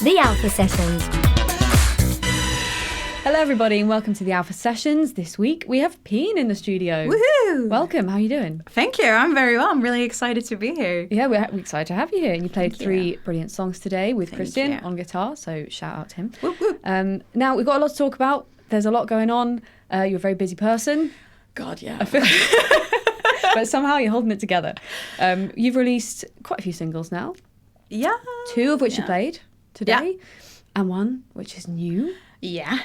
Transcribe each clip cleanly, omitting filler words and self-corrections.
The Alpha Sessions. Hello everybody and welcome to the Alpha Sessions. This week we have PIEN in the studio. Woohoo! Welcome, how are you doing? Thank you, I'm very well. I'm really excited to be here. Yeah, we're excited to have you here. And you played three brilliant songs today with Christian you. on guitar, so shout out to him. Whoop, whoop. Now, we've got a lot to talk about. There's a lot going on. You're a very busy person. God, yeah. But somehow you're holding it together. You've released quite a few singles now. Yeah. Two of which you played today. Yeah. And one which is new. Yeah.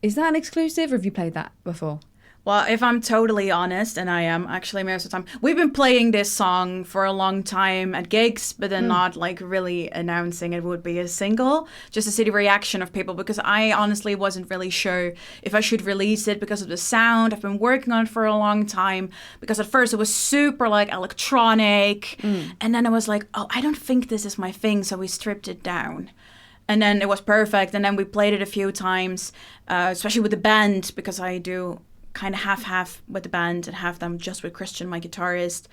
Is that an exclusive or have you played that before? Well, if I'm totally honest, and I am actually most of the time, we've been playing this song for a long time at gigs, but then not like really announcing it would be a single, just to see the reaction of people, because I honestly wasn't really sure if I should release it because of the sound. I've been working on it for a long time, because at first it was super like electronic, and then I was like, oh, I don't think this is my thing, so we stripped it down. And then it was perfect, and then we played it a few times, especially with the band, because I do kind of half with the band and half them just with Christian, my guitarist.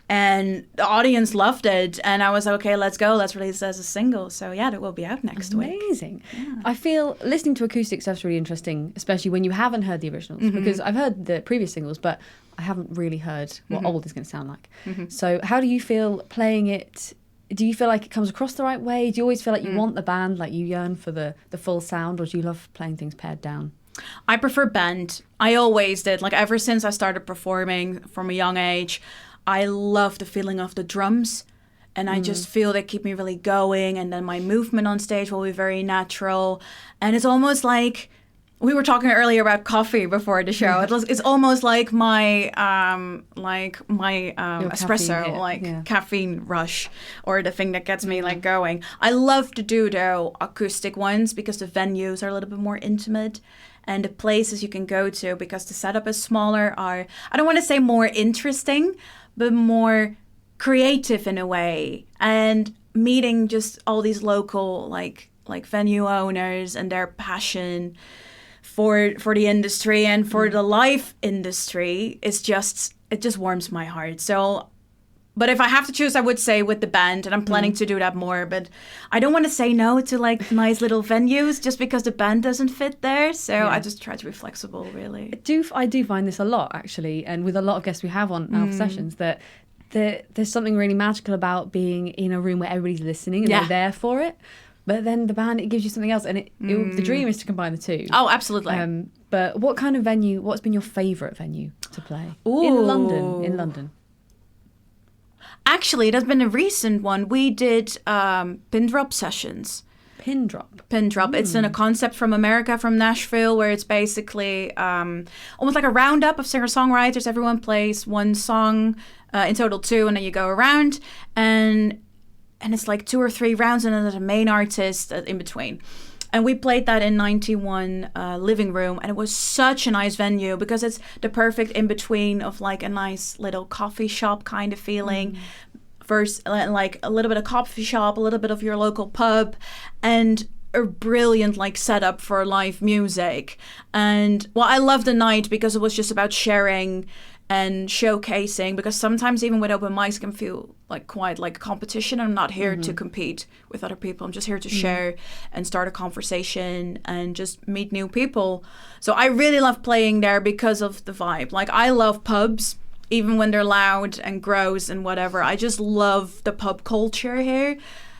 And the audience loved it. And I was like, okay, let's go. Let's release it as a single. So yeah, it will be out next week. Amazing. Yeah. I feel listening to acoustic stuff's really interesting, especially when you haven't heard the originals, because I've heard the previous singles, but I haven't really heard what old is going to sound like. So how do you feel playing it? Do you feel like it comes across the right way? Do you always feel like you want the band, like you yearn for the full sound, or do you love playing things pared down? I prefer band. I always did. Like ever since I started performing from a young age, I love the feeling of the drums. And I just feel they keep me really going. And then my movement on stage will be very natural. And it's almost like, we were talking earlier about coffee before the show. It's almost like my espresso, caffeine rush, or the thing that gets me like going. I love to do though acoustic ones because the venues are a little bit more intimate, and the places you can go to, because the setup is smaller, are, I don't want to say more interesting, but more creative in a way, and meeting just all these local like venue owners and their passion for the industry and for the live industry is just, it just warms my heart. So, but if I have to choose, I would say with the band, and I'm planning to do that more, but I don't want to say no to like nice little venues just because the band doesn't fit there. So I just try to be flexible, really. I do find this a lot, actually, and with a lot of guests we have on Alpha Sessions, that there's something really magical about being in a room where everybody's listening and they're there for it. But then the band, it gives you something else, and the dream is to combine the two. Oh, absolutely. But what kind of venue, what's been your favourite venue to play? Ooh. In London. Actually, there's been a recent one. We did Pin Drop sessions. Pin Drop. It's in a concept from America, from Nashville, where it's basically almost like a roundup of singer-songwriters. Everyone plays one song, in total 2, and then you go around, and it's like 2 or 3 rounds, and then there's a main artist in between. And we played that in 91 Living Room, and it was such a nice venue because it's the perfect in-between of like a nice little coffee shop kind of feeling. First, like a little bit of coffee shop, a little bit of your local pub, and a brilliant like setup for live music. And well, I loved the night because it was just about sharing and showcasing, because sometimes even with open mics can feel like quite like a competition. I'm not here to compete with other people. I'm just here to share and start a conversation and just meet new people. So I really love playing there because of the vibe. Like I love pubs, even when they're loud and gross and whatever. I just love the pub culture here.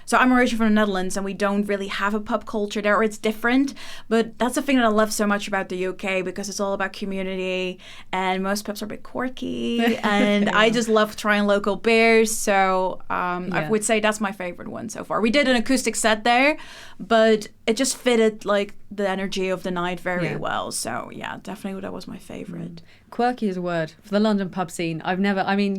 So I'm originally from the Netherlands, and we don't really have a pub culture there, or it's different. But that's the thing that I love so much about the UK, because it's all about community, and most pubs are a bit quirky, and I just love trying local beers. So I would say that's my favorite one so far. We did an acoustic set there, but it just fitted like the energy of the night very well. So yeah, definitely that was my favorite. Quirky is a word for the London pub scene.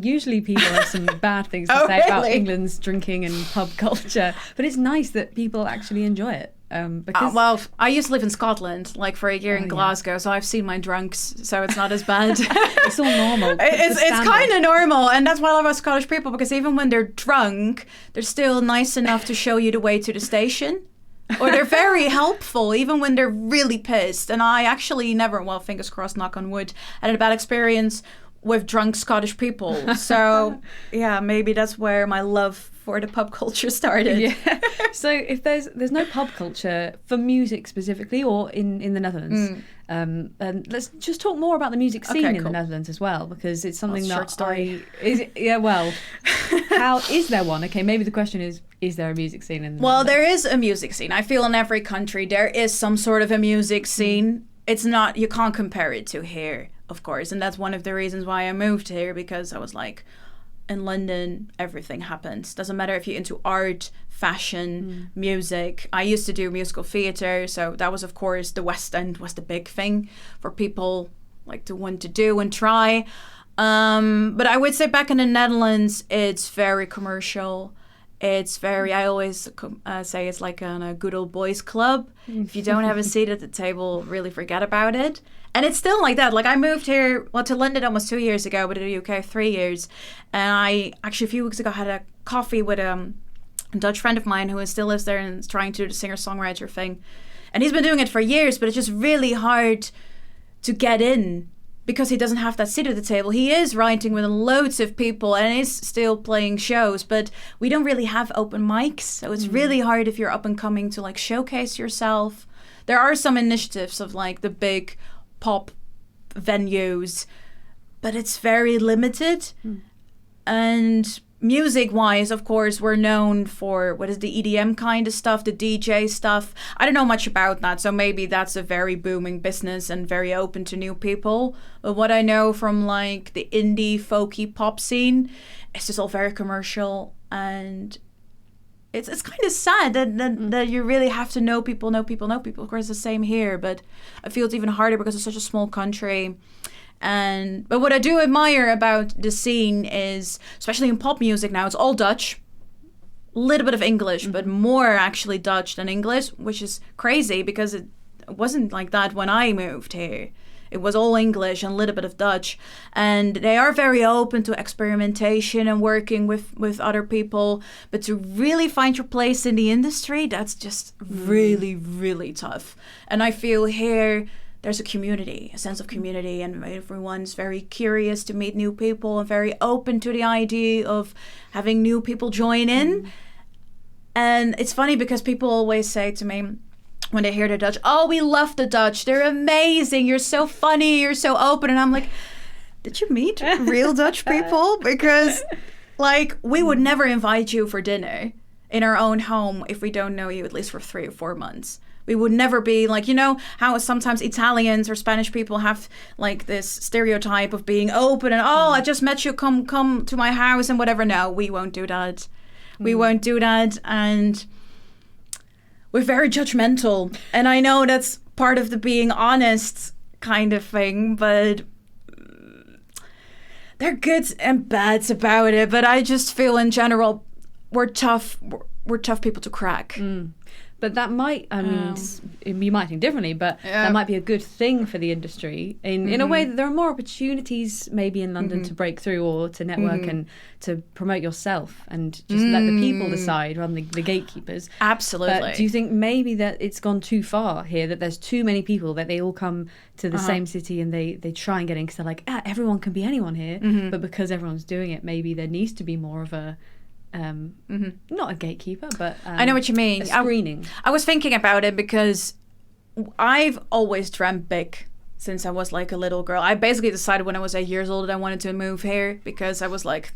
Usually people have some bad things to say about England's drinking and pub culture, but it's nice that people actually enjoy it. Because well, I used to live in Scotland, like for a year in Glasgow, so I've seen my drunks, so it's not as bad. It's all normal. It's kind of normal, and that's why I love about Scottish people, because even when they're drunk, they're still nice enough to show you the way to the station. Or they're very helpful, even when they're really pissed. And I actually never, well, fingers crossed, knock on wood, had a bad experience with drunk Scottish people. So, yeah, maybe that's where my love before the pop culture started. Yeah. So if there's no pub culture for music specifically, or in the Netherlands, and let's just talk more about the music scene in the Netherlands as well, because it's something short story. How is there one? Okay, maybe the question is there a music scene in the Well, Netherlands? there is a music scene. I feel in every country there is some sort of a music scene. It's not, you can't compare it to here, of course, and that's one of the reasons why I moved here, because I was like, in London, everything happens. Doesn't matter if you're into art, fashion, music. I used to do musical theatre, so that was, of course, the West End was the big thing for people like to want to do and try. But I would say back in the Netherlands, it's very commercial. It's very, I always say it's like a good old boys club. If you don't have a seat at the table, really forget about it. And it's still like that. Like I moved here, to London almost 2 years ago, but to the UK 3 years. And I actually a few weeks ago had a coffee with a Dutch friend of mine who still lives there and is trying to do the singer-songwriter thing. And he's been doing it for years, but it's just really hard to get in because he doesn't have that seat at the table. He is writing with loads of people and is still playing shows, but we don't really have open mics. So it's really hard if you're up and coming to like showcase yourself. There are some initiatives of like the big pop venues, but it's very limited. And music-wise, of course, we're known for what is the EDM kind of stuff, the DJ stuff. I don't know much about that, so maybe that's a very booming business and very open to new people. But what I know from like the indie, folky pop scene, it's just all very commercial, and it's kind of sad that you really have to know people. Of course, the same here, but I feel it's even harder because it's such a small country. But what I do admire about the scene is, especially in pop music now, it's all Dutch, a little bit of English, but more actually Dutch than English, which is crazy because it wasn't like that when I moved here. It was all English and a little bit of Dutch. And they are very open to experimentation and working with other people. But to really find your place in the industry, that's just really, really tough. And I feel here there's a community, a sense of community, and everyone's very curious to meet new people and very open to the idea of having new people join in. And it's funny because people always say to me when they hear the Dutch, "Oh, we love the Dutch. They're amazing. You're so funny. You're so open." And I'm like, did you meet real Dutch people? Because like we would never invite you for dinner in our own home if we don't know you at least for 3 or 4 months. We would never be like, you know, how sometimes Italians or Spanish people have like this stereotype of being open and, oh, I just met you, come to my house and whatever. No, we won't do that. We won't do that. And we're very judgmental. And I know that's part of the being honest kind of thing, but they're good and bads about it. But I just feel in general, we're tough people to crack. But that might, I mean, you might think differently, but that might be a good thing for the industry in a way that there are more opportunities maybe in London to break through or to network and to promote yourself and just let the people decide rather than the gatekeepers. Absolutely. But do you think maybe that it's gone too far here, that there's too many people, that they all come to the same city and they try and get in because they're like, everyone can be anyone here. But because everyone's doing it, maybe there needs to be more of a not a gatekeeper, but I know what you mean. A screening. I was thinking about it because I've always dreamt big since I was like a little girl. I basically decided when I was 8 years old that I wanted to move here because I was like,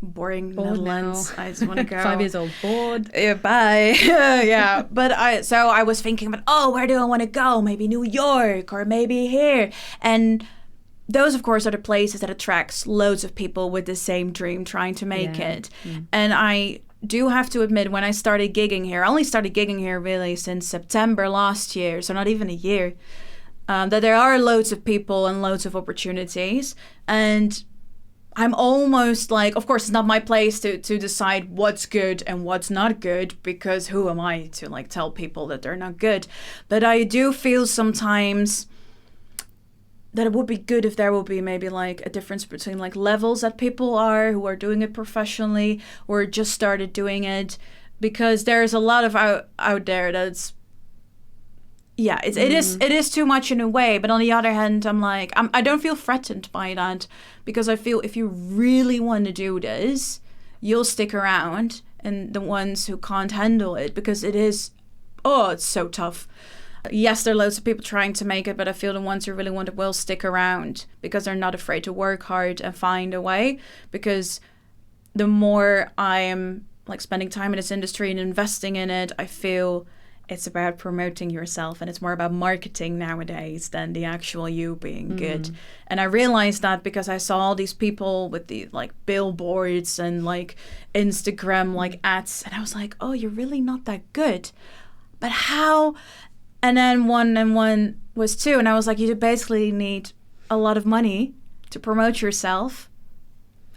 boring Netherlands. I just want to go. 5 years old, bored. Yeah, bye. Yeah, but I was thinking about, where do I want to go? Maybe New York or maybe here. And those, of course, are the places that attracts loads of people with the same dream trying to make it. And I do have to admit, when I started gigging here, I only started gigging here really since September last year, so not even a year, that there are loads of people and loads of opportunities. And I'm almost like, of course, it's not my place to decide what's good and what's not good, because who am I to like tell people that they're not good? But I do feel sometimes that it would be good if there would be maybe like a difference between like levels that people are who are doing it professionally or just started doing it, because there's a lot of out there that's it is too much in a way. But on the other hand, I'm like, I don't feel threatened by that, because I feel if you really want to do this, you'll stick around and the ones who can't handle it, because it is, oh, it's so tough. Yes, there are loads of people trying to make it, but I feel the ones who really want it will stick around because they're not afraid to work hard and find a way. Because the more I am like spending time in this industry and investing in it, I feel it's about promoting yourself, and it's more about marketing nowadays than the actual you being good. And I realized that because I saw all these people with the like billboards and like Instagram like ads, and I was like, oh, you're really not that good. But how? And then one and one was two. And I was like, you basically need a lot of money to promote yourself,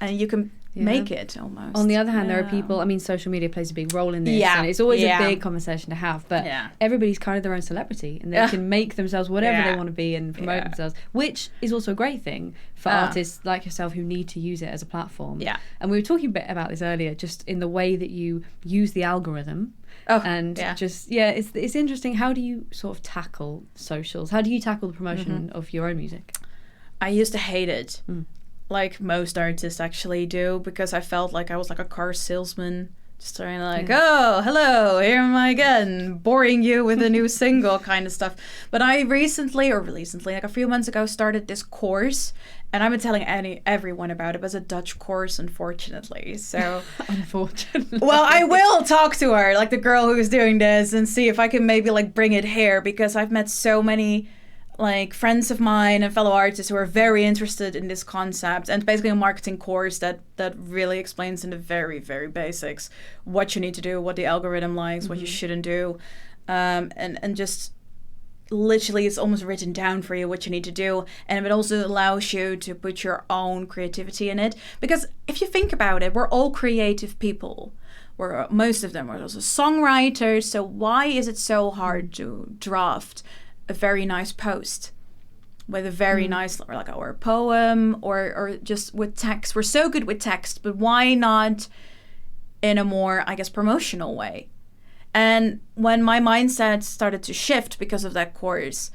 and you can make it almost. On the other hand, there are people, I mean, social media plays a big role in this. And it's always a big conversation to have. But everybody's kind of their own celebrity, and they can make themselves whatever they want to be and promote themselves, which is also a great thing for artists like yourself who need to use it as a platform. And we were talking a bit about this earlier, just in the way that you use the algorithm. It's interesting. How do you sort of tackle socials? How do you tackle the promotion of your own music? I used to hate it, like most artists actually do, because I felt like I was like a car salesman, just trying to like, oh, hello, here am I again, boring you with a new single kind of stuff. But I recently, like a few months ago, started this course, and I've been telling everyone about it. But it's a Dutch course, unfortunately. So, unfortunately. Well, I will talk to her, like the girl who's doing this, and see if I can maybe like bring it here, because I've met so many like friends of mine and fellow artists who are very interested in this concept. And basically a marketing course that really explains in the very, very basics what you need to do, what the algorithm likes, what you shouldn't do, and just literally it's almost written down for you what you need to do. And it also allows you to put your own creativity in it, because if you think about it, we're all creative people. Most of them are also songwriters. So why is it so hard to draft a very nice post with a very nice, or a poem, or just with text? We're so good with text, but why not in a more, I guess, promotional way? And when my mindset started to shift because of that course,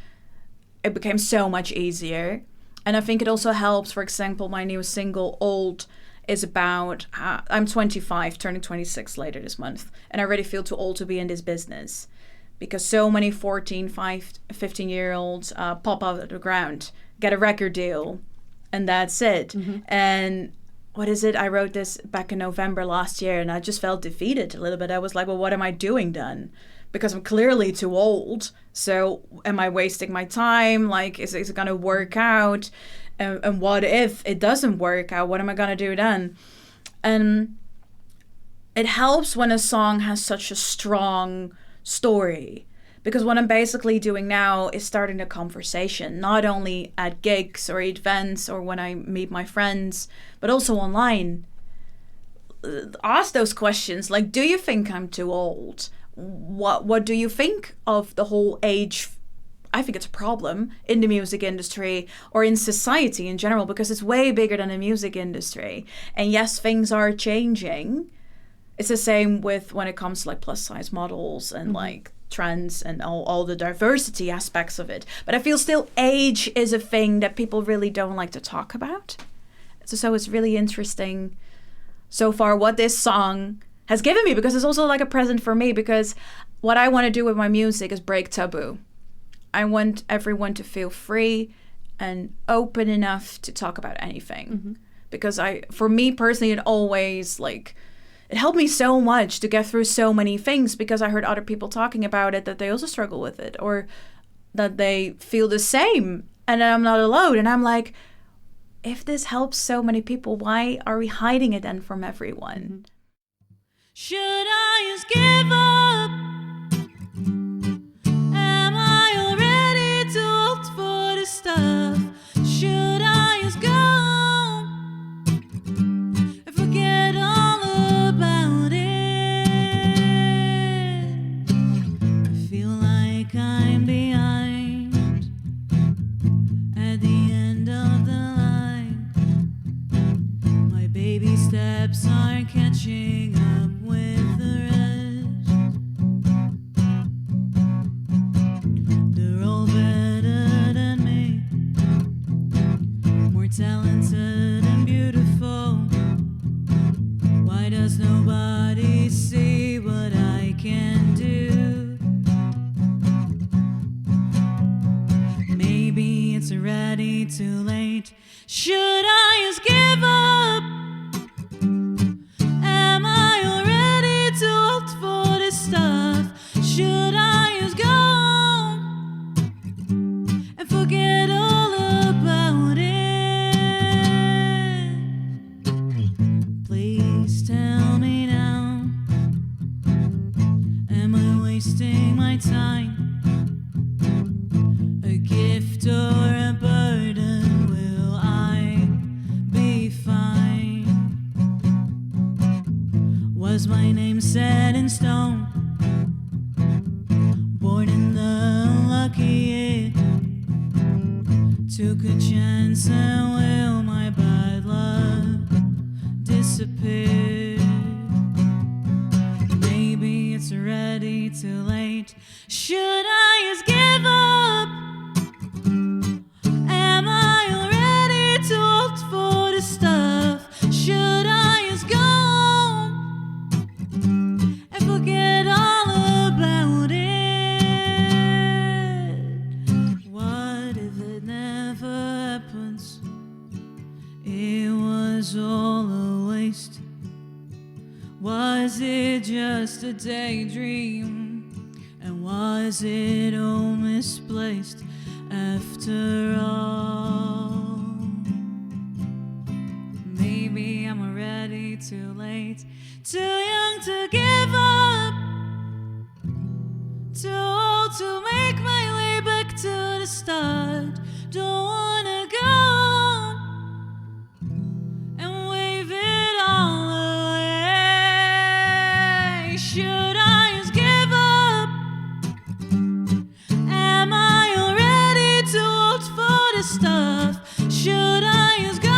it became so much easier. And I think it also helps. For example, my new single, Old, is about, I'm 25, turning 26 later this month, and I already feel too old to be in this business. Because so many 14, 15-year-olds pop out of the ground, get a record deal, and that's it. And what is it? I wrote this back in November last year, and I just felt defeated a little bit. I was like, well, what am I doing then? Because I'm clearly too old. So am I wasting my time? Like, is it going to work out? And what if it doesn't work out? What am I going to do then? And it helps when a song has such a strong story, because what I'm basically doing now is starting a conversation, not only at gigs or events or when I meet my friends, but also online. Ask those questions, like, do you think I'm too old? What do you think of the whole age? I think it's a problem in the music industry or in society in general, because it's way bigger than the music industry. And yes, things are changing. It's the same with when it comes to like plus size models and like trends and all the diversity aspects of it. But I feel still age is a thing that people really don't like to talk about. So it's really interesting so far what this song has given me, because it's also like a present for me, because what I want to do with my music is break taboo. I want everyone to feel free and open enough to talk about anything. Because for me personally, it helped me so much to get through so many things, because I heard other people talking about it, that they also struggle with it, or that they feel the same, and I'm not alone. And I'm like, if this helps so many people, why are we hiding it then from everyone? Should I just give up? Am I already too old for this stuff? Should I just go and forget all about it? I feel like I'm behind at the end of the line. My baby steps aren't catching up with the rest. too late? Should I just give up? Am I already too old for this stuff? Should I just go and forget all about it? Please tell me now, am I wasting my time? A gift or a burden, will I be fine? Was my name set in stone? Born in the lucky year? Took a chance, and will my bad luck disappear? Maybe it's already too late. Should I just give up? Am I already too old for this stuff? Should I just go and forget all about it? What if it never happens? It was all a waste. Was it just a daydream? And was it all misplaced after all? Maybe I'm already too late, too young to give up, too old to make my way back to the start. Don't wanna go and wave it all away. Should I just give up? Am I already too old for this stuff? Should I just go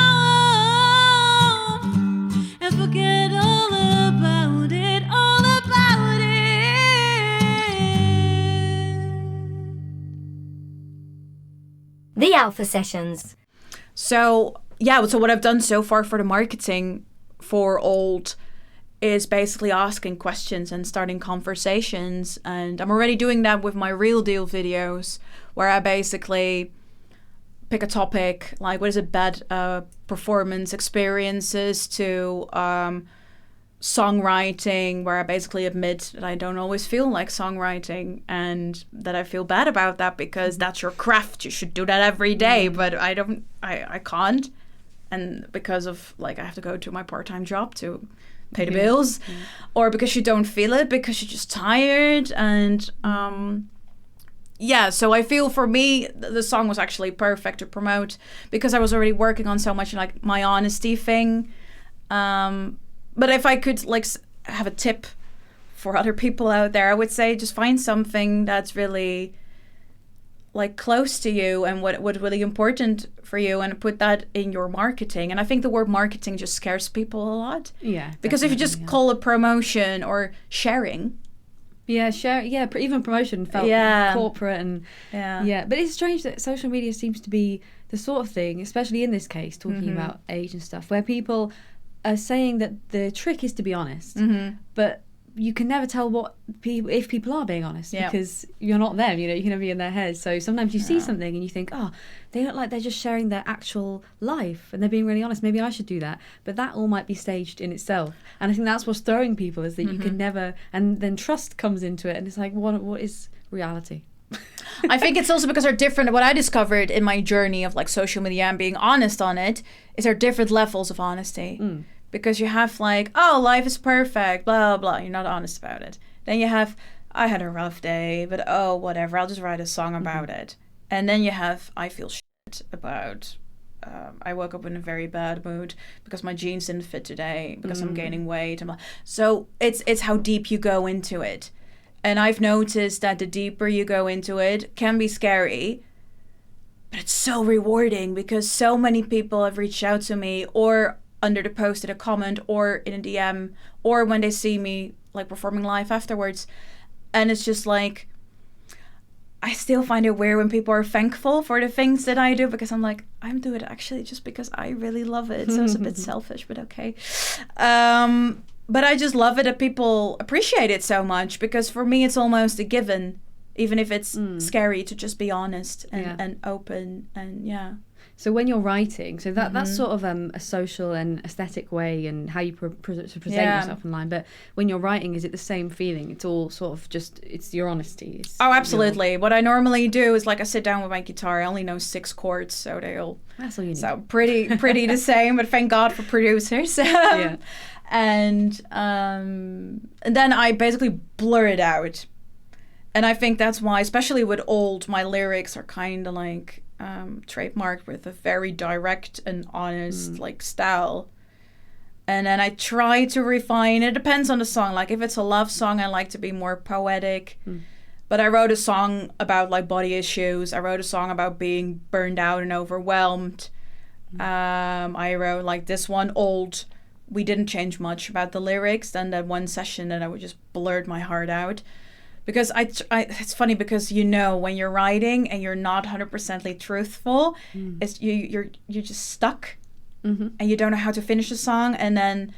and forget all about it, all about it? The Alpha Sessions. So what I've done so far for the marketing for Old is basically asking questions and starting conversations. And I'm already doing that with my Real Deal videos, where I basically pick a topic, like what is it, bad performance experiences, to songwriting, where I basically admit that I don't always feel like songwriting and that I feel bad about that, because that's your craft. You should do that every day, but I can't. And because of, like, I have to go to my part-time job to pay the bills, or because you don't feel it, because you're just tired. And so I feel for me, the song was actually perfect to promote, because I was already working on so much, like, my honesty thing. But if I could, like, have a tip for other people out there, I would say just find something that's really, like, close to you and what's really important for you, and put that in your marketing. And I think the word marketing just scares people a lot. Yeah. Because if you just call it promotion or sharing. Even promotion felt corporate and but it's strange that social media seems to be the sort of thing, especially in this case, talking about age and stuff, where people are saying that the trick is to be honest, but you can never tell if people are being honest, because you're not them, you can never be in their heads. So sometimes you see something and you think, oh, they look like they're just sharing their actual life and they're being really honest, maybe I should do that. But that all might be staged in itself, and I think that's what's throwing people, is that you can never, and then trust comes into it, and it's like, what is reality? I think it's also because they're different. What I discovered in my journey of, like, social media and being honest on it is there are different levels of honesty. Because you have, like, oh, life is perfect, blah, blah, you're not honest about it. Then you have, I had a rough day, but oh, whatever, I'll just write a song about it. And then you have, I feel shit about, I woke up in a very bad mood because my jeans didn't fit today, because I'm gaining weight. So it's how deep you go into it. And I've noticed that the deeper you go into it can be scary, but it's so rewarding, because so many people have reached out to me, or under the post in a comment, or in a DM, or when they see me, like, performing live afterwards. And it's just like, I still find it weird when people are thankful for the things that I do, because I'm like, I'm doing it actually just because I really love it. So it's a bit selfish, but okay. But I just love it that people appreciate it so much, because for me it's almost a given, even if it's scary, to just be honest and open. And So when you're writing, so that's sort of a social and aesthetic way and how you present yourself online. But when you're writing, is it the same feeling? It's all sort of just, it's your honesty. It's absolutely. What I normally do is like I sit down with my guitar. I only know 6 chords, so that's all you need. So pretty the same. But thank God for producers. Yeah. And then I basically blur it out. And I think that's why, especially with my lyrics are kind of like trademarked with a very direct and honest like style. And then I try to refine. It depends on the song. Like if it's a love song, I like to be more poetic. But I wrote a song about like body issues. I wrote a song about being burned out and overwhelmed. I wrote like this one, Old. We didn't change much about the lyrics. Then that one session that I would just blurt my heart out. Because it's funny because when you're writing and you're not 100% truthful, it's you're just stuck, and you don't know how to finish the song. And then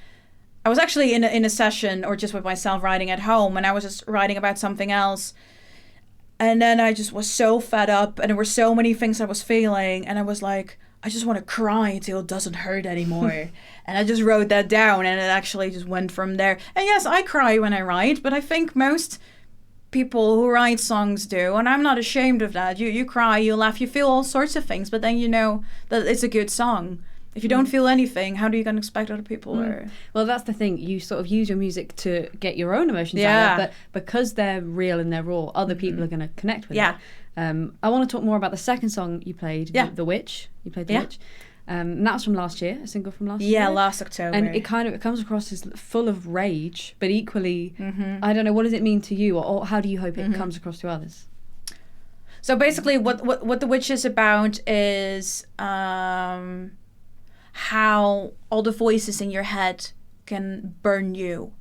I was actually in a session or just with myself writing at home, and I was just writing about something else. And then I just was so fed up, and there were so many things I was feeling, and I was like, I just want to cry until it doesn't hurt anymore. And I just wrote that down, and it actually just went from there. And yes, I cry when I write, but I think most people who write songs do, and I'm not ashamed of that. You cry, you laugh, you feel all sorts of things, but then you know that it's a good song. If you don't feel anything, how do you gonna expect other people? Well, that's the thing. You sort of use your music to get your own emotions out, but because they're real and they're raw, other people are gonna connect with it. I want to talk more about the second song you played, The Witch. You played The Witch. And that was from last year, a single from last year. Yeah, last October. And it comes across as full of rage, but equally, I don't know, what does it mean to you, or how do you hope it comes across to others? So basically, what The Witch is about is how all the voices in your head can burn you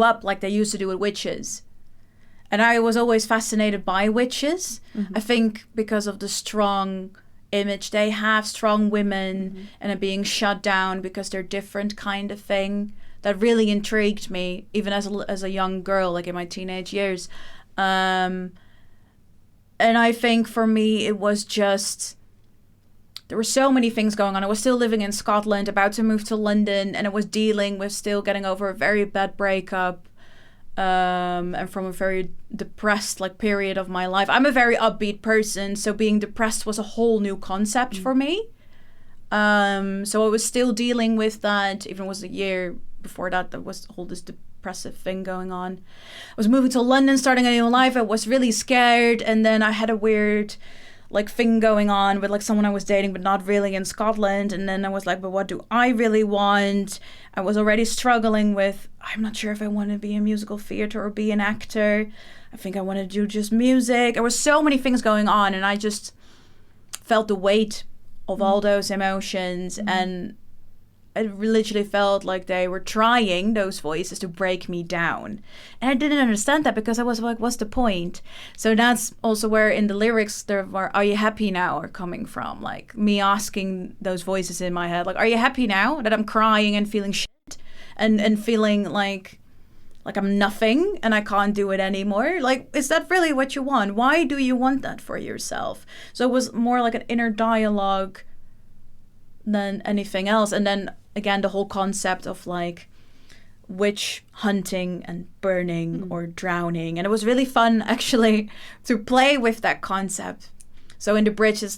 up like they used to do with witches. And I was always fascinated by witches. I think because of the strong image they have, strong women, and being shut down because they're different kind of thing. That really intrigued me, even as a young girl, like in my teenage years. And I think for me, it was just, there were so many things going on. I was still living in Scotland, about to move to London, and I was dealing with still getting over a very bad breakup. And from a very depressed period of my life. I'm a very upbeat person, so being depressed was a whole new concept for me. So I was still dealing with that. Even was a year before that, there was all this depressive thing going on. I was moving to London, starting a new life. I was really scared, and then I had a weird thing going on with someone I was dating, but not really in Scotland. And then I was like, but what do I really want? I was already struggling with, I'm not sure if I want to be in musical theater or be an actor. I think I want to do just music. There were so many things going on, and I just felt the weight of all those emotions. And it literally felt like they were trying, those voices, to break me down. And I didn't understand that because I was like, what's the point? So that's also where in the lyrics there were, are you happy now, are coming from. Me asking those voices in my head, are you happy now that I'm crying and feeling shit and feeling like I'm nothing and I can't do it anymore? Is that really what you want? Why do you want that for yourself? So it was more like an inner dialogue than anything else. And then again, the whole concept of witch hunting and burning or drowning. And it was really fun actually to play with that concept. So in the bridge it's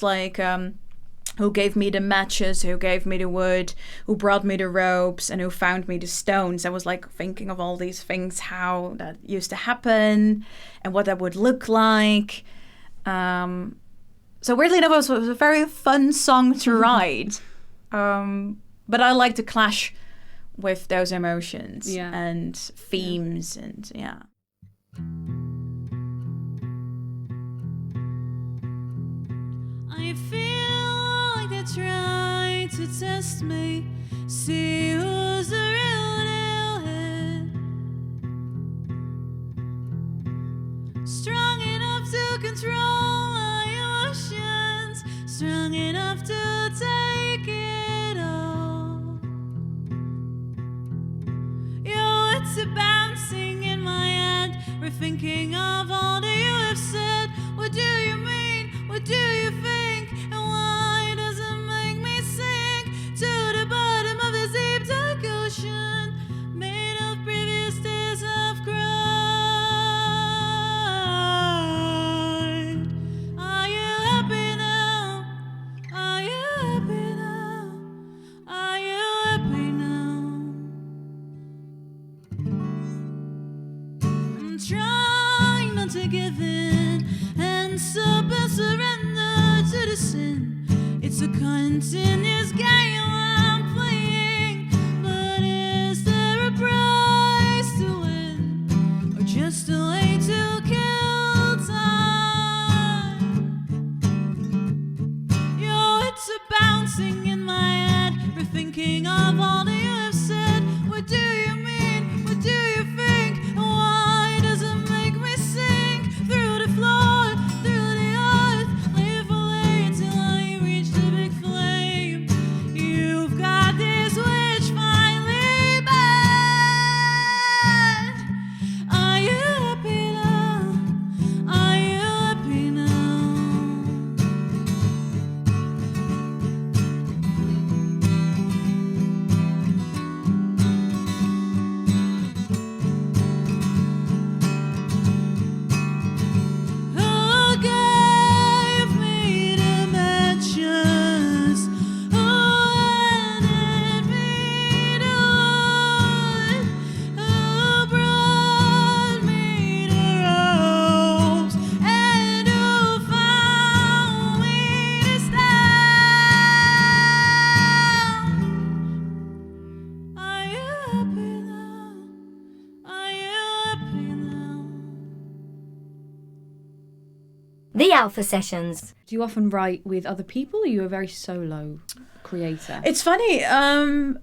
who gave me the matches, who gave me the wood, who brought me the ropes, and who found me the stones. I was thinking of all these things, how that used to happen and what that would look like. So weirdly enough, it was a very fun song to write. But I like to clash with those emotions and themes and I feel like they're trying to test me, see who's the real deal here. Strong enough to control my emotions, strong enough to take it all. Your words are bouncing in my head, rethinking of all that you have said. What do you mean? What do you think? And why does it make I'm trying not to give in and surrender to the sin. It's a continuous game I'm playing, but is there a prize to win, or just a way to kill time? Yo, it's a bouncing in my head, rethinking of all that you have said. What do you mean? What do you think? And why does it make me sink through the floor, through the earth, live away till I reach the big flame? You've got this wish finally bad. Are you happy now? Are you happy now? Who gave me dimensions? Who handed me the wood? Who brought me the ropes? And who found me to stand? Are you happy now? Are you happy now? The Alpha Sessions. Do you often write with other people, or are you a very solo creator? It's funny. I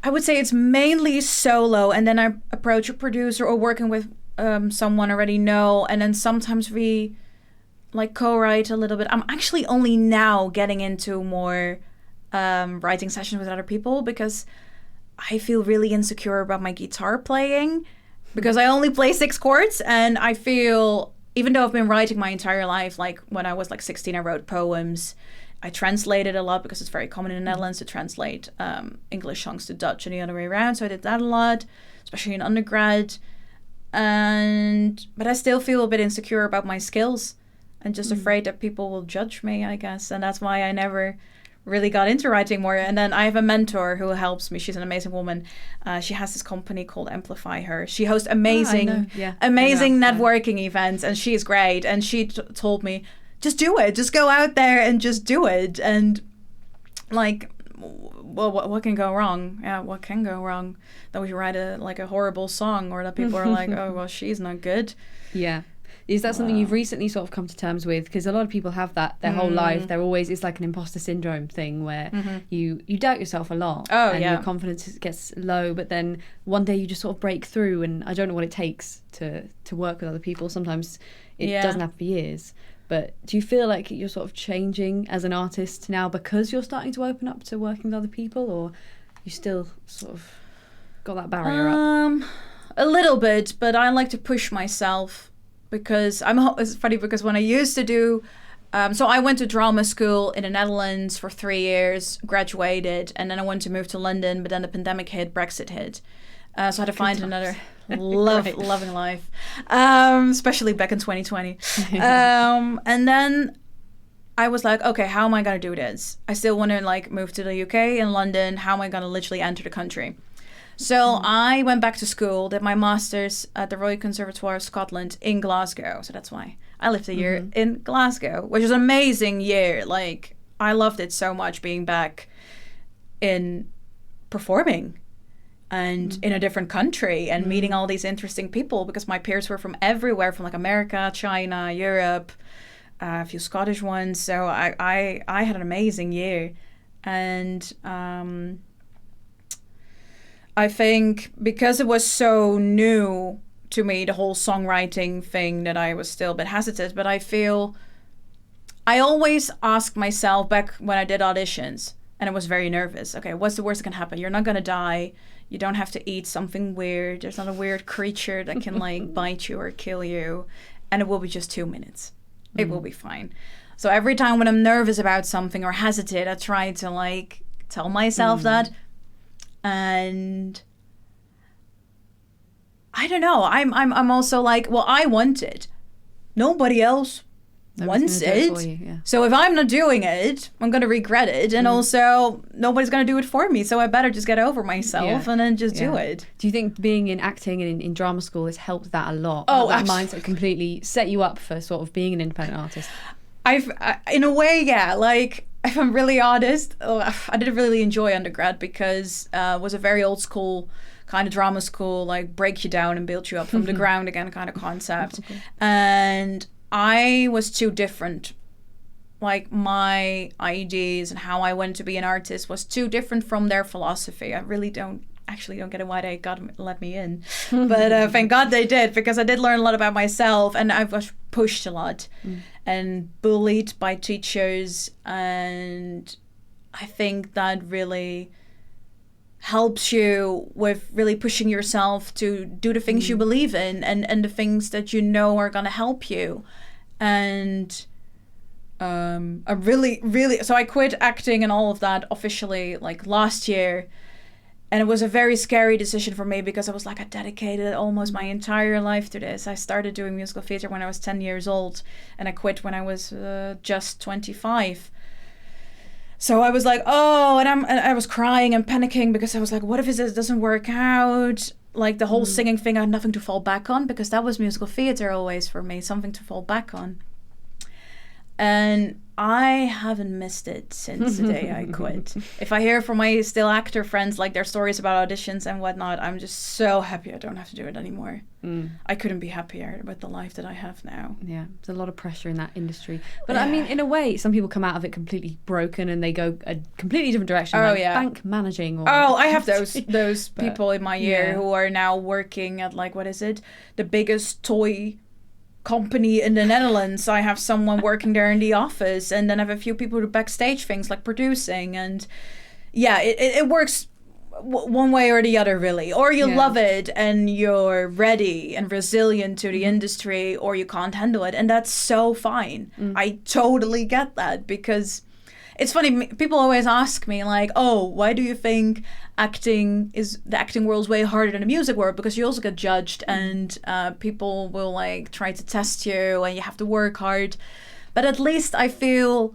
would say it's mainly solo, and then I approach a producer or working with someone I already know, and then sometimes we like co-write a little bit. I'm actually only now getting into more writing sessions with other people because I feel really insecure about my guitar playing because I only play 6 chords, and I feel, even though I've been writing my entire life, like when I was like 16, I wrote poems. I translated a lot because it's very common in the Netherlands to translate English songs to Dutch and the other way around. So I did that a lot, especially in undergrad. But I still feel a bit insecure about my skills and just afraid that people will judge me, I guess. And that's why I never really got into writing more. And then I have a mentor who helps me. She's an amazing woman. She has this company called Amplify Her. She hosts amazing networking events, and she's great. And she told me, just do it. Just go out there and just do it. And like, well, what can go wrong? Yeah, what can go wrong? That we write a horrible song, or that people are like, oh, well, she's not good. Yeah. Is that something you've recently sort of come to terms with? Because a lot of people have that their whole life. They're always, it's like an imposter syndrome thing where you doubt yourself a lot. Oh, and yeah. your confidence gets low, but then one day you just sort of break through, and I don't know what it takes to work with other people. Sometimes it doesn't happen for years. But do you feel like you're sort of changing as an artist now because you're starting to open up to working with other people, or you still sort of got that barrier up? A little bit, but I like to push myself because it's funny because when I used to do, so I went to drama school in the Netherlands for 3 years, graduated, and then I wanted to move to London, but then the pandemic hit, Brexit hit. So I had to find another loving life, especially back in 2020. And then I was like, okay, how am I going to do this? I still want to like move to the UK in London. How am I going to literally enter the country? So I went back to school, did my master's at the Royal Conservatoire of Scotland in Glasgow. So that's why I lived a year in Glasgow, which was an amazing year. Like, I loved it so much being back in performing and in a different country and meeting all these interesting people, because my peers were from everywhere, from like America, China, Europe, a few Scottish ones. So I had an amazing year. And I think because it was so new to me, the whole songwriting thing, that I was still a bit hesitant. But I feel I always asked myself back when I did auditions, and I was very nervous. Okay, what's the worst that can happen? You're not going to die. You don't have to eat something weird. There's not a weird creature that can like bite you or kill you. And it will be just 2 minutes. It will be fine. So every time when I'm nervous about something or hesitate, I try to like tell myself that. And I don't know. I'm also like, well, I want it. Nobody else wants gonna do it. for you, yeah. So if I'm not doing it, I'm going to regret it. And also, nobody's going to do it for me. So I better just get over myself and then just do it. Do you think being in acting and in drama school has helped that a lot? Oh, that mindset completely set you up for sort of being an independent artist? In a way, yeah. Like, if I'm really honest, I didn't really enjoy undergrad because it was a very old school kind of drama school, like break you down and build you up from the ground again kind of concept. Okay. And I was too different. Like, my ideas and how I wanted to be an artist was too different from their philosophy. I really don't get why they let me in. But thank God they did, because I did learn a lot about myself, and I was pushed a lot and bullied by teachers. And I think that really helps you with really pushing yourself to do the things you believe in and the things that you know are going to help you. And I really so I quit acting and all of that officially like last year, and it was a very scary decision for me because I was like, I dedicated almost my entire life to this. I started doing musical theater when I was 10 years old, and I quit when I was just 25. So I was like, oh, and I was crying and panicking because I was like, what if this doesn't work out? Like, the whole singing thing, I had nothing to fall back on, because that was musical theater always for me, something to fall back on. And I haven't missed it since the day I quit. If I hear from my still actor friends, like, their stories about auditions and whatnot, I'm just so happy I don't have to do it anymore. I couldn't be happier with the life that I have now. Yeah, there's a lot of pressure in that industry. But I mean, in a way, some people come out of it completely broken and they go a completely different direction, bank managing. Or I have those people in my year who are now working at, like, what is it? The biggest toy company in the Netherlands. I have someone working there in the office, and then I have a few people who do backstage things like producing. And yeah, it works one way or the other, really. Or you love it and you're ready and resilient to the industry, or you can't handle it, and that's so fine. I totally get that, because it's funny, people always ask me, like, oh, why do you think the acting world's way harder than the music world? Because you also get judged, and people will, like, try to test you, and you have to work hard. But at least I feel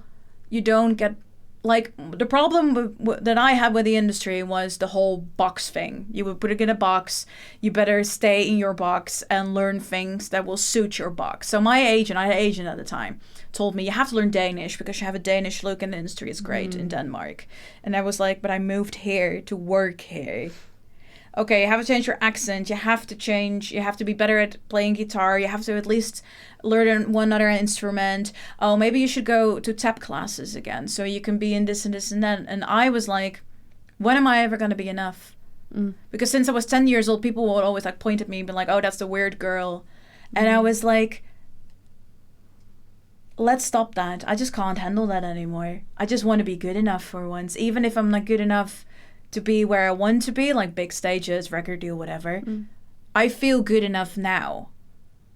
you don't get, like, the problem that I had with the industry was the whole box thing. You would put it in a box, you better stay in your box and learn things that will suit your box. So I had an agent at the time, told me, you have to learn Danish because you have a Danish look and the industry is great in Denmark. And I was like, but I moved here to work here. Okay, you have to change your accent, you have to be better at playing guitar, you have to at least learn one other instrument. Oh, maybe you should go to tap classes again so you can be in this and this and that. And I was like, when am I ever going to be enough? Because since I was 10 years old, people would always, like, point at me and be like, oh, that's the weird girl. And I was like, let's stop that. I just can't handle that anymore. I just want to be good enough for once, even if I'm not good enough to be where I want to be, like big stages, record deal, whatever. I feel good enough now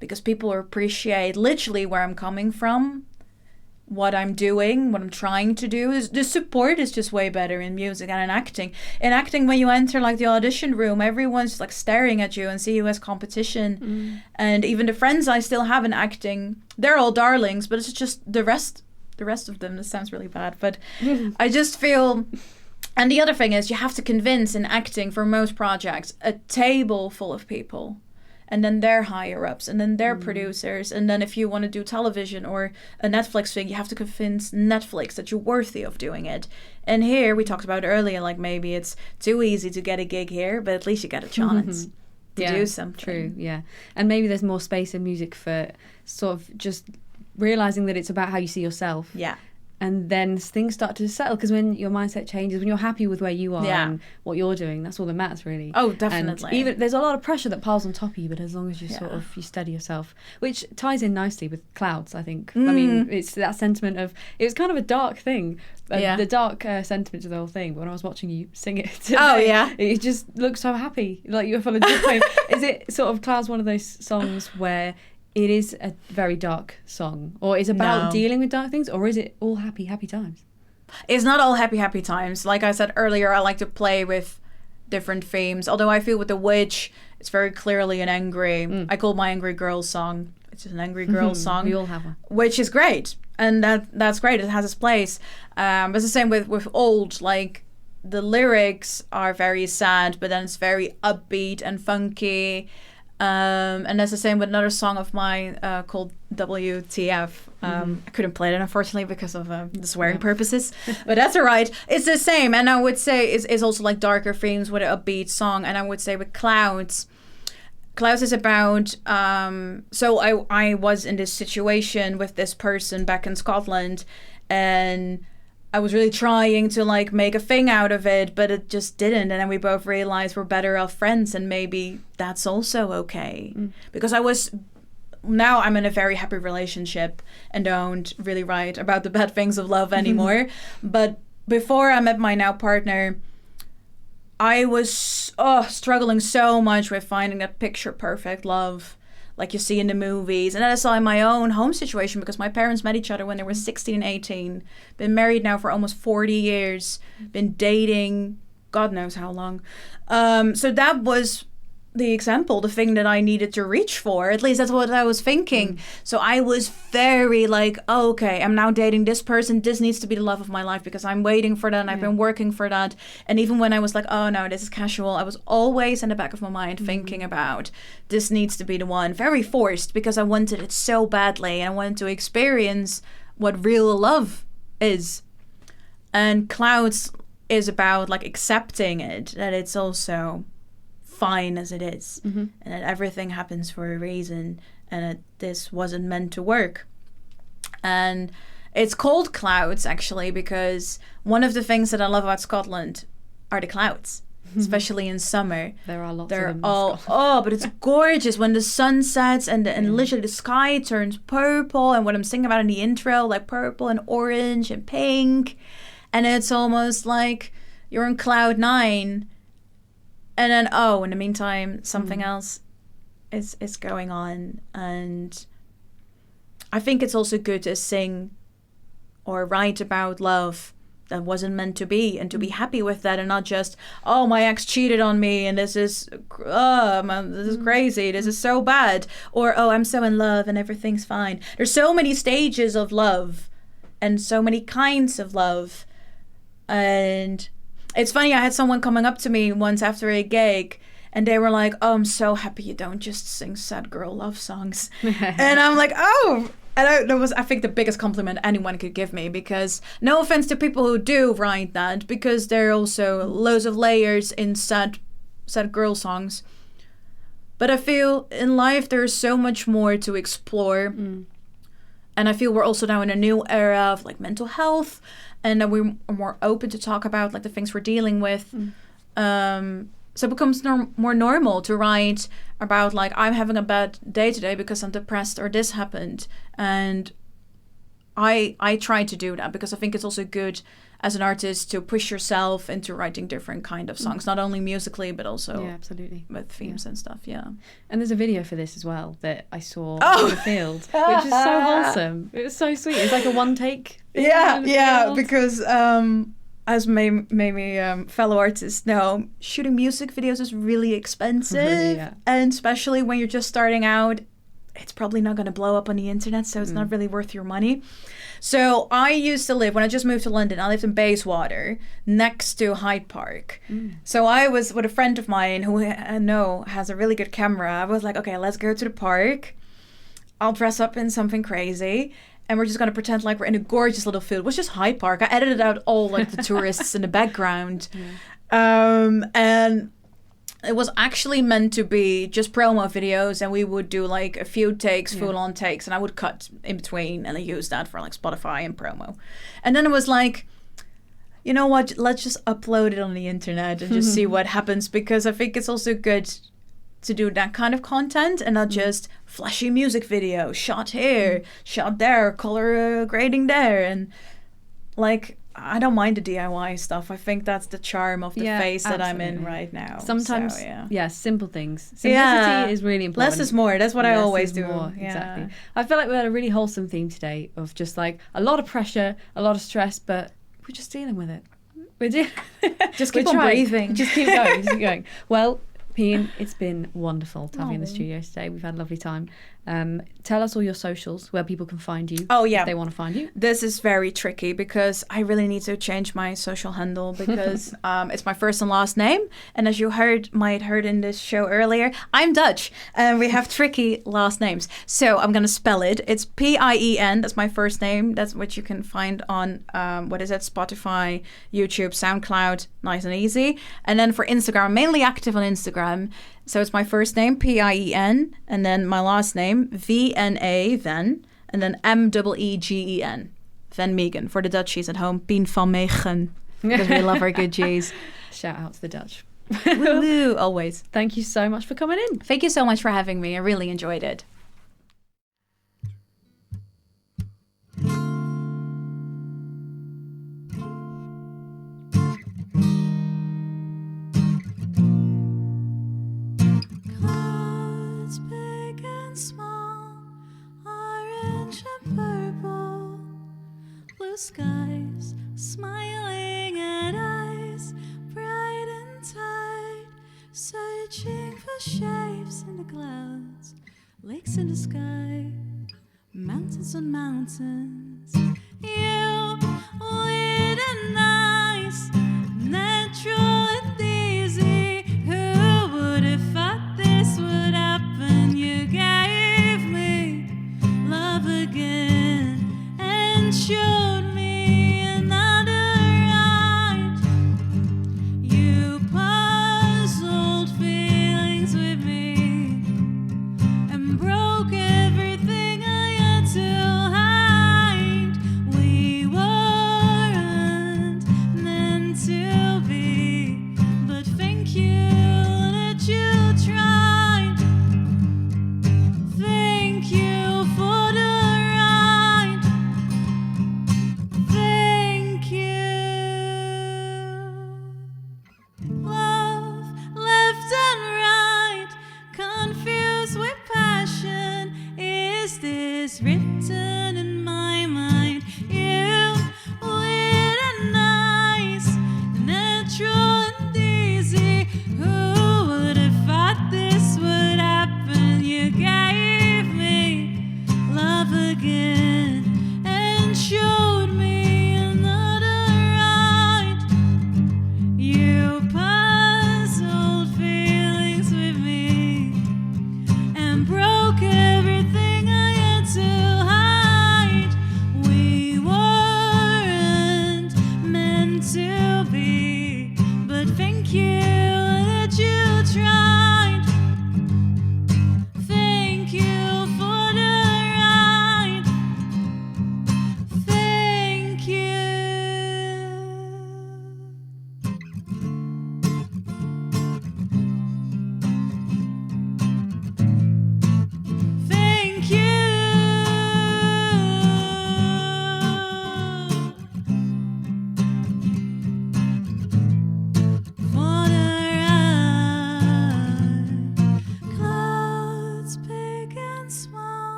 because people appreciate literally where I'm coming from, what I'm doing, what I'm trying to do. The support is just way better in music and in acting. In acting, when you enter, like, the audition room, everyone's just, like, staring at you and see you as competition. And even the friends I still have in acting, they're all darlings, but it's just the rest of them. This sounds really bad, but I just feel. And the other thing is, you have to convince in acting, for most projects, a table full of people. And then they're higher ups, and then they're producers. And then if you want to do television or a Netflix thing, you have to convince Netflix that you're worthy of doing it. And here, we talked about earlier, like, maybe it's too easy to get a gig here, but at least you get a chance to do something. True, yeah. And maybe there's more space in music for sort of just realising that it's about how you see yourself. Yeah. And then things start to settle, because when your mindset changes, when you're happy with where you are and what you're doing, that's all that matters, really. Oh, definitely. And even there's a lot of pressure that piles on top of you, but as long as you you steady yourself, which ties in nicely with Clouds, I think. I mean, it's that sentiment of, it was kind of a dark thing, the dark sentiment to the whole thing. But when I was watching you sing it today, it just looked so happy, like you were full of joy. Is it sort of, Clouds, one of those songs where it is a very dark song, or is about dealing with dark things, or is it all happy times? It's not all happy times. Like I said earlier, I like to play with different themes. Although I feel with The Witch, it's very clearly an angry. I call my angry girl song. It's just an angry girl song. We all have one. Which is great. And that's great. It has its place. But it's the same with old. Like, the lyrics are very sad, but then it's very upbeat and funky. And that's the same with another song of mine called WTF. I couldn't play it, unfortunately, because of the swearing purposes. But that's all right. It's the same. And I would say it's also like darker themes with an upbeat song. And I would say with Clouds is about... so I was in this situation with this person back in Scotland. And I was really trying to like make a thing out of it, but it just didn't. And then we both realized we're better off friends, and maybe that's also okay. Because now I'm in a very happy relationship and don't really write about the bad things of love anymore. But before I met my now partner, I was struggling so much with finding that picture perfect love like you see in the movies. And then I saw in my own home situation, because my parents met each other when they were 16 and 18. Been married now for almost 40 years. Been dating God knows how long. So that was the example, the thing that I needed to reach for. At least that's what I was thinking. So I was very like, oh, okay, I'm now dating this person. This needs to be the love of my life, because I'm waiting for that and I've been working for that. And even when I was like, oh no, this is casual, I was always in the back of my mind thinking about this needs to be the one. Very forced, because I wanted it so badly. And I wanted to experience what real love is. And Clouds is about like accepting it, that it's also fine as it is, and that everything happens for a reason, and that this wasn't meant to work. And it's called Clouds actually because one of the things that I love about Scotland are the clouds, especially in summer. There are lots They're of them. all but it's gorgeous when the sun sets and literally the sky turns purple, and what I'm singing about in the intro, like purple and orange and pink, and it's almost like you're on cloud 9. And then, in the meantime, something else is going on. And I think it's also good to sing or write about love that wasn't meant to be, and to be happy with that, and not just, oh, my ex cheated on me and this is crazy, this is so bad. Or, oh, I'm so in love and everything's fine. There's so many stages of love and so many kinds of love. And it's funny, I had someone coming up to me once after a gig, and they were like, oh, I'm so happy you don't just sing sad girl love songs. And I'm like, oh. And that was, I think, the biggest compliment anyone could give me, because no offense to people who do write that, because there are also loads of layers in sad girl songs. But I feel in life there's so much more to explore. And I feel we're also now in a new era of like mental health, and that we're more open to talk about like the things we're dealing with. So it becomes more normal to write about like, I'm having a bad day today because I'm depressed, or this happened. And I try to do that because I think it's also good as an artist to push yourself into writing different kind of songs, not only musically, but also absolutely with themes and stuff. Yeah. And there's a video for this as well that I saw in the field, which is so wholesome. It was so sweet. It's like a one take. Because as maybe fellow artists know, shooting music videos is really expensive. And especially when you're just starting out, it's probably not going to blow up on the internet, so it's not really worth your money. So I used to live, when I just moved to London, I lived in Bayswater, next to Hyde Park. So I was with a friend of mine who I know has a really good camera. I was like, okay, let's go to the park. I'll dress up in something crazy, and we're just going to pretend like we're in a gorgeous little field. It was just Hyde Park. I edited out all like the tourists in the background. And it was actually meant to be just promo videos, and we would do like a few takes, full-on takes, and I would cut in between, and I used that for like Spotify and promo. And then it was like, you know what, let's just upload it on the internet and just see what happens, because I think it's also good to do that kind of content and not just flashy music video, shot here, shot there, color grading there. And like, I don't mind the DIY stuff. I think that's the charm of the phase that I'm in right now. Sometimes, simple things. Simplicity is really important. Less is more. That's what I always do. More. Exactly. I feel like we had a really wholesome theme today of just like a lot of pressure, a lot of stress, but we're just dealing with it. Just keep on breathing. Just keep going. Well, PIEN, it's been wonderful to have you in the studio today. We've had a lovely time. Tell us all your socials, where people can find you. Oh, yeah. If they want to find you. This is very tricky because I really need to change my social handle because it's my first and last name. And as you might heard in this show earlier, I'm Dutch and we have tricky last names. So I'm going to spell it. It's PIEN. That's my first name. That's what you can find on, Spotify, YouTube, SoundCloud. Nice and easy. And then for Instagram, I'm mainly active on Instagram. So it's my first name, PIEN, and then my last name, VNA, Van, and then MEEGEN, Van Meegen. For the Dutchies at home, Pien van Meegen, because we love our good G's. Shout out to the Dutch. Woo, always. Thank you so much for coming in. Thank you so much for having me. I really enjoyed it. Clouds big and small, orange and purple, blue skies, smiling at eyes, bright and tight, searching for shapes in the clouds, lakes in the sky, mountains on mountains.